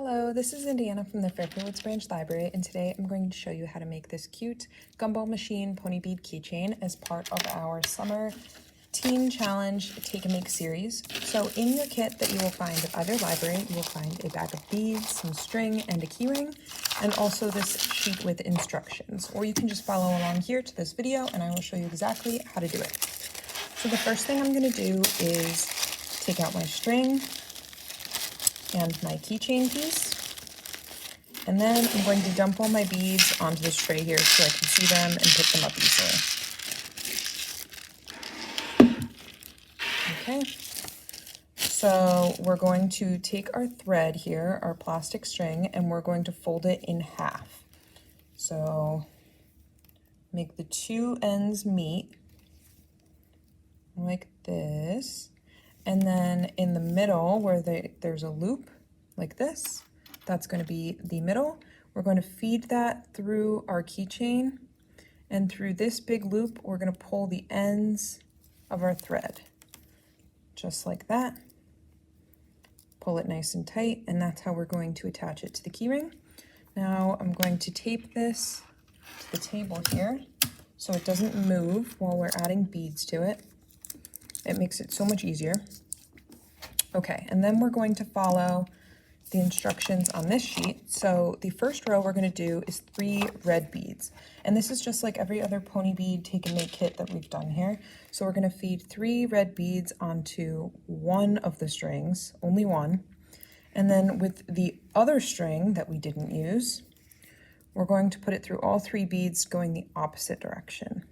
Hello, this is Indiana from the Fairfield Woods Branch Library, and today I'm going to show you how to make this cute Gumball machine pony bead keychain as part of our summer teen challenge take and make series. So in your kit that you will find at either library, you will find a bag of beads, some string, and a key ring, and also this sheet with instructions. Or you can just follow along here to this video and I will show you exactly how to do it. So the first thing I'm going to do is take out my string and my keychain piece, and then I'm going to dump all my beads onto this tray here so I can see them and pick them up easily. Okay, so we're going to take our thread here, our plastic string, and we're going to fold it in half. So make the two ends meet like this. And then in the middle where there's a loop like this, that's going to be the middle. We're going to feed that through our keychain, and through this big loop, we're going to pull the ends of our thread, just like that. Pull it nice and tight, and that's how we're going to attach it to the key ring. Now I'm going to tape this to the table here so it doesn't move while we're adding beads to it. It makes it so much easier. Okay, and then we're going to follow the instructions on this sheet. So the first row we're going to do is 3 red beads. And this is just like every other pony bead take and make kit that we've done here. So we're going to feed 3 red beads onto one of the strings, only one. And then with the other string that we didn't use, we're going to put it through all 3 beads going the opposite direction.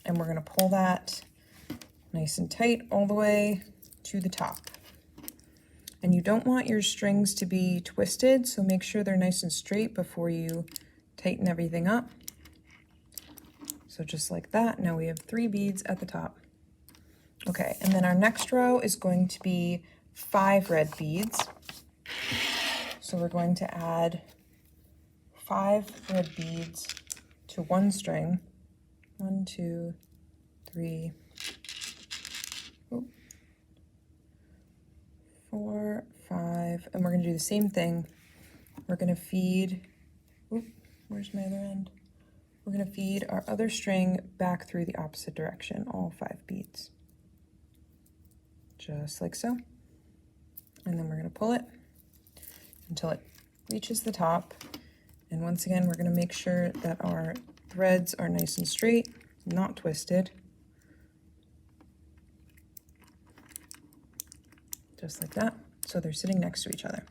And we're going to pull that nice and tight all the way to the top. And you don't want your strings to be twisted, so make sure they're nice and straight before you tighten everything up. So just like that. Now we have 3 beads at the top. Okay, and then our next row is going to be 5 red beads. So we're going to add 5 red beads to one string. 1, 2, 3, 4, 5, and we're going to do the same thing. We're going to feed, where's my other end? We're going to feed our other string back through the opposite direction, all 5 beads. Just like so. And then we're going to pull it until it reaches the top. And once again, we're going to make sure that our threads are nice and straight, not twisted. Just like that, so they're sitting next to each other.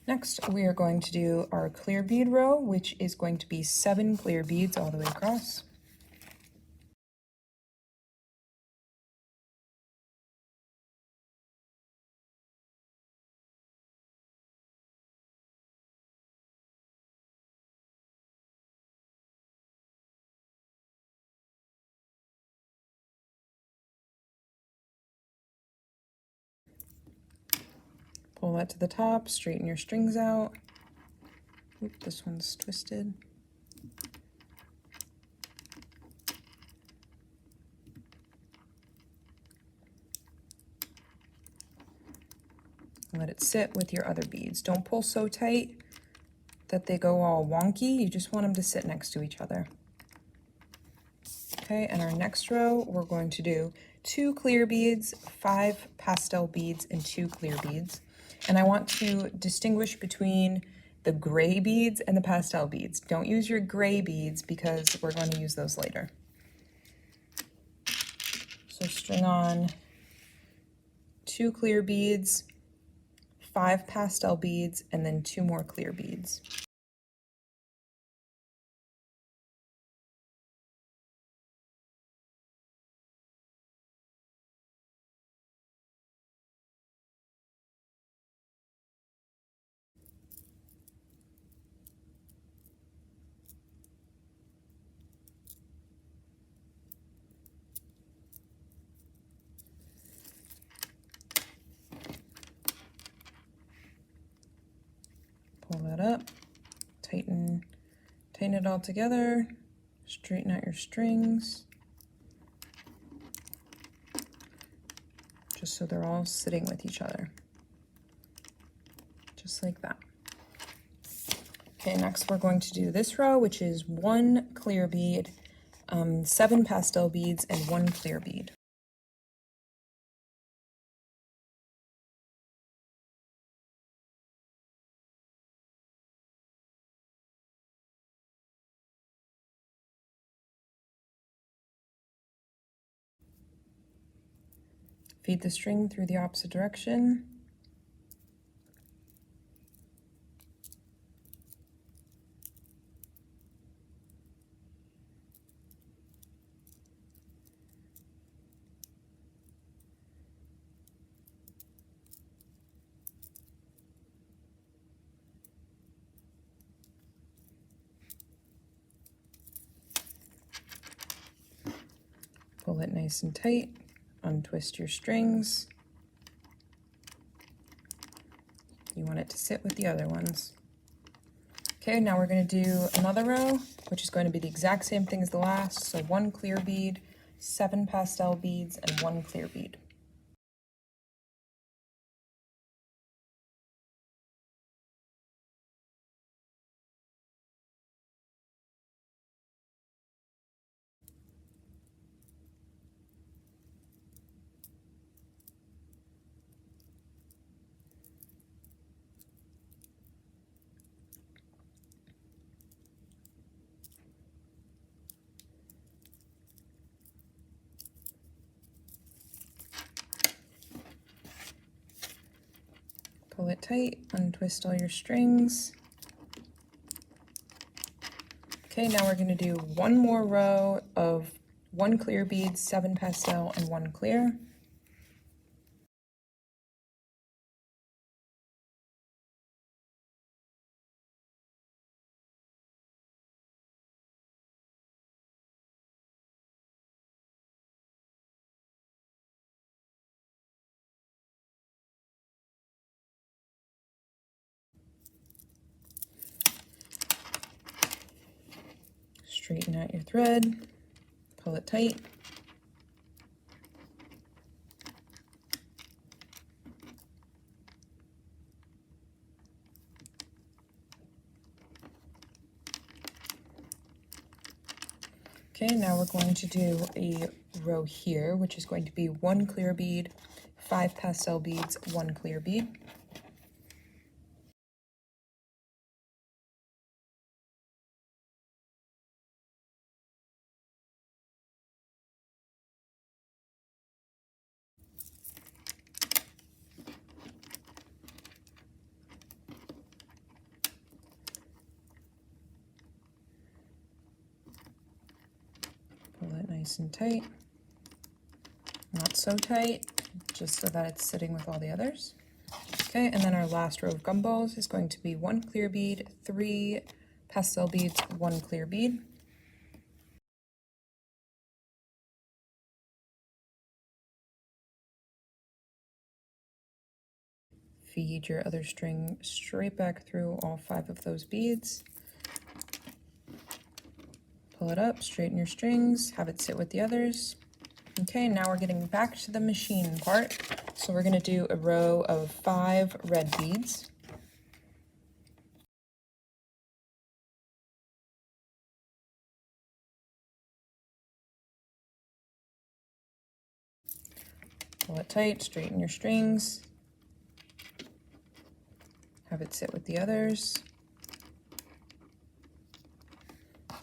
Next, we are going to do our clear bead row, which is going to be 7 clear beads all the way across. Pull that to the top, straighten your strings out. Oop, this one's twisted. Let it sit with your other beads. Don't pull so tight that they go all wonky. You just want them to sit next to each other. Okay, and our next row, we're going to do 2 clear beads, 5 pastel beads, and 2 clear beads. And I want to distinguish between the gray beads and the pastel beads. Don't use your gray beads because we're going to use those later. So string on 2 clear beads, 5 pastel beads, and then 2 more clear beads. Pull that up, tighten it all together, straighten out your strings, just so they're all sitting with each other. just like that. Okay, next we're going to do this row, which is 1 clear bead, 7 pastel beads, and 1 clear bead. Feed the string through the opposite direction. Pull it nice and tight, untwist your strings. You want it to sit with the other ones. Okay, now we're going to do another row, which is going to be the exact same thing as the last. So 1 clear bead, 7 pastel beads, and 1 clear bead. Pull it tight, untwist all your strings. Okay, now we're going to do one more row of 1 clear bead, 7 pastel, and 1 clear. Straighten out your thread, pull it tight. Okay, now we're going to do a row here, which is going to be 1 clear bead, 5 pastel beads, 1 clear bead. Pull it nice and tight. Not so tight, just so that it's sitting with all the others. Okay, and then our last row of gumballs is going to be 1 clear bead, 3 pastel beads, 1 clear bead. Feed your other string straight back through all 5 of those beads. Pull it up, straighten your strings, have it sit with the others. Okay, now we're getting back to the machine part. So we're going to do a row of 5 red beads. Pull it tight, straighten your strings. Have it sit with the others.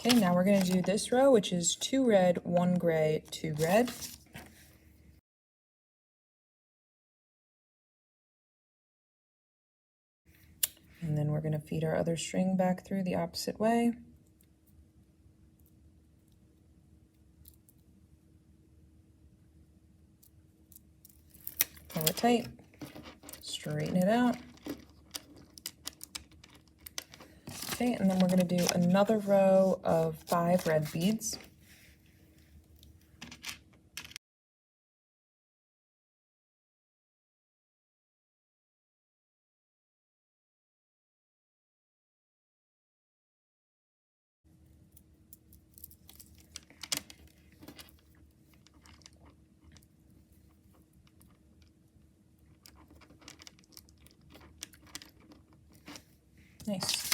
Okay, now we're going to do this row, which is 2 red, 1 gray, 2 red. And then we're going to feed our other string back through the opposite way. Pull it tight, straighten it out. Okay, and then we're going to do another row of 5 red beads. Nice.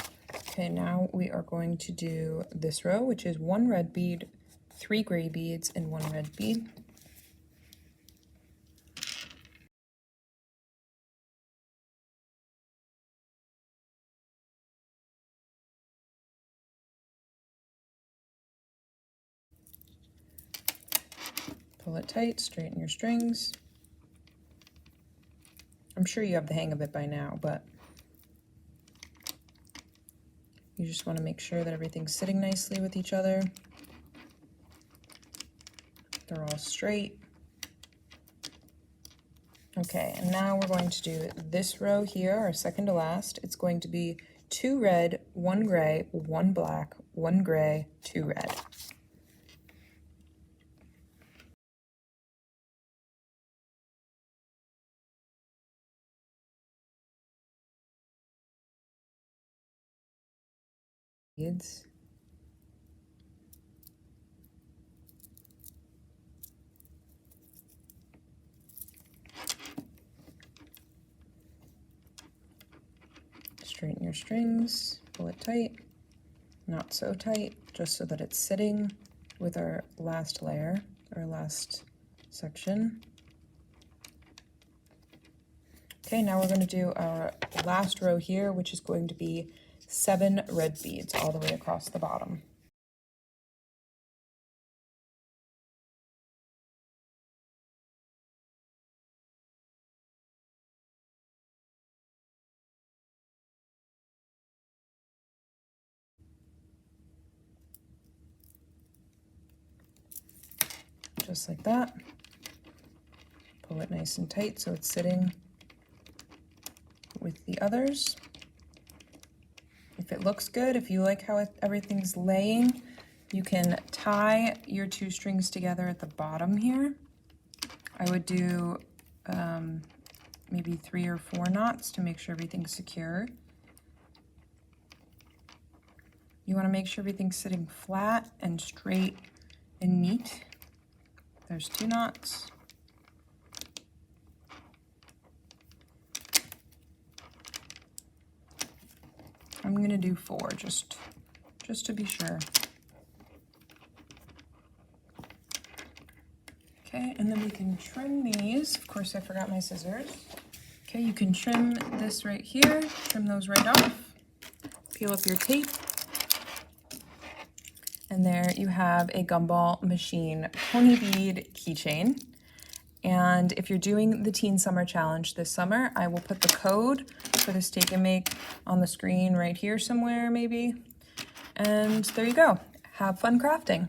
Okay, now we are going to do this row, which is 1 red bead, 3 gray beads, and 1 red bead. Pull it tight, straighten your strings. I'm sure you have the hang of it by now, but you just want to make sure that everything's sitting nicely with each other. They're all straight. Okay, and now we're going to do this row here, our second to last. It's going to be 2 red, 1 gray, 1 black, 1 gray, 2 red. Beads. Straighten your strings, pull it tight, not so tight, just so that it's sitting with our last layer, our last section. Okay, now we're going to do our last row here, which is going to be 7 red beads all the way across the bottom. Just like that. Pull it nice and tight so it's sitting with the others. If it looks good, if you like how everything's laying, you can tie your 2 strings together at the bottom here. I would do maybe 3 or 4 knots to make sure everything's secure. You want to make sure everything's sitting flat and straight and neat. There's 2 knots. I'm going to do 4 just to be sure. Okay, and then we can trim these. Of course, I forgot my scissors. Okay, you can trim this right here, trim those right off. Peel up your tape. And there you have a Gumball machine pony bead keychain. And if you're doing the Teen Summer Challenge this summer, I will put the code for this take and make on the screen right here somewhere maybe. And there you go. Have fun crafting.